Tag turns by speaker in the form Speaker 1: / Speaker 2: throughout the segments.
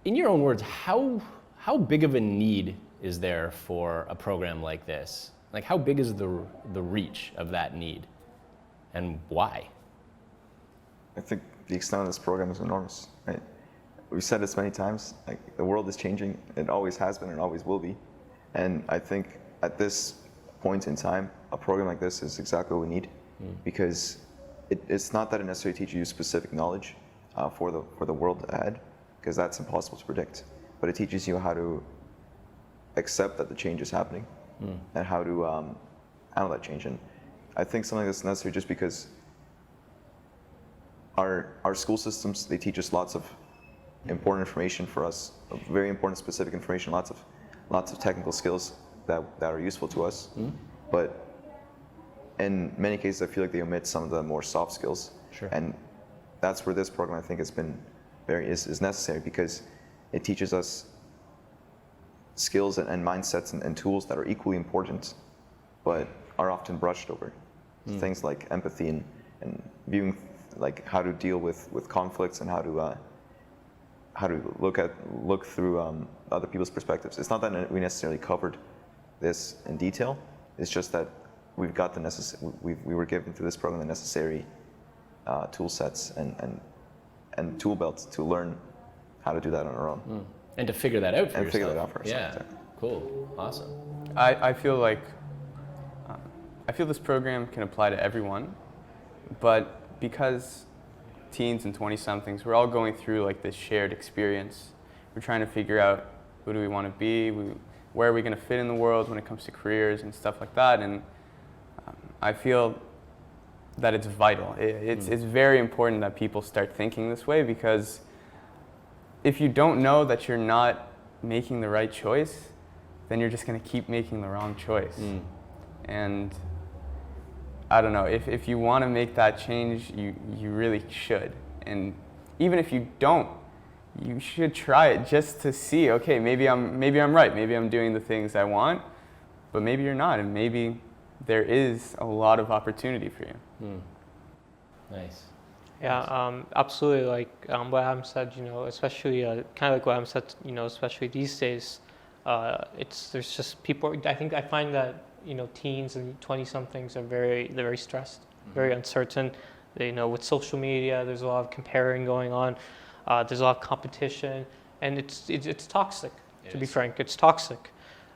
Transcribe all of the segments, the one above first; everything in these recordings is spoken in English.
Speaker 1: In your own words, how big of a need is there for a program like this? Like, how big is the reach of that need, and why?
Speaker 2: I think the extent of this program is enormous. Right? We've said this many times. Like, the world is changing. It always has been and always will be. And I think at this point in time, a program like this is exactly what we need, because it's not that it necessarily teaches you specific knowledge for the world ahead, because that's impossible to predict. But it teaches you how to accept that the change is happening and how to handle that change. And I think something that's necessary just because our school systems, they teach us lots of important information for us, very important specific information, lots of technical skills that are useful to us. But in many cases, I feel like they omit some of the more soft skills.
Speaker 1: Sure.
Speaker 2: And that's where this program, I think, has been is necessary, because it teaches us skills and mindsets and tools that are equally important, but are often brushed over. Things like empathy and viewing, like how to deal with conflicts and how to look through other people's perspectives. It's not that we necessarily covered this in detail. It's just that we've got the necessary. We were given through this program the necessary tool sets and tool belts to learn how to do that on our own.
Speaker 1: And to figure that out for yourself.
Speaker 2: And figure that out for ourselves.
Speaker 1: Yeah,
Speaker 2: Exactly.
Speaker 1: cool, awesome.
Speaker 3: I feel like I feel this program can apply to everyone, but because teens and 20-somethings, we're all going through like this shared experience. We're trying to figure out who do we want to be, where are we going to fit in the world when it comes to careers and stuff like that. And I feel that it's vital. It's very important that people start thinking this way, because if you don't know that you're not making the right choice, then you're just going to keep making the wrong choice. And I don't know, if you want to make that change, you really should. And even if you don't, you should try it just to see, okay, maybe I'm right, maybe I'm doing the things I want, but maybe you're not, and maybe there is a lot of opportunity for you.
Speaker 1: Nice.
Speaker 4: Yeah, absolutely. Like what Adam said, especially kind of like what Adam said, especially these days, there's just people. I find that teens and 20-somethings are they're very stressed, very uncertain. They with social media, there's a lot of comparing going on. There's a lot of competition, and it's toxic. To be frank, it's toxic.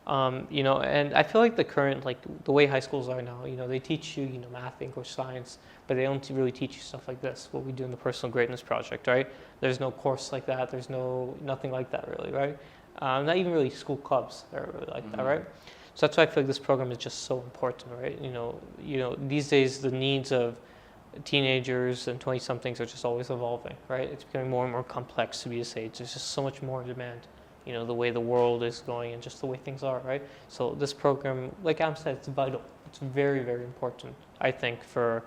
Speaker 4: And I feel like the way high schools are now, they teach you, math, English, science, but they don't really teach you stuff like this, what we do in the Personal Greatness Project, right? There's no course like that. There's nothing like that really, right? Not even really school clubs that are really like that, right? So that's why I feel like this program is just so important, right? These days the needs of teenagers and 20-somethings are just always evolving, right? It's becoming more and more complex to be this age. There's just so much more demand. The way the world is going and just the way things are, right? So this program, like Adam said, it's vital. It's very, very important, I think, for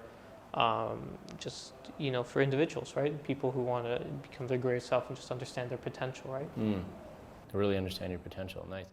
Speaker 4: for individuals, right? People who want to become their greatest self and just understand their potential, right?
Speaker 1: To really understand your potential. Nice.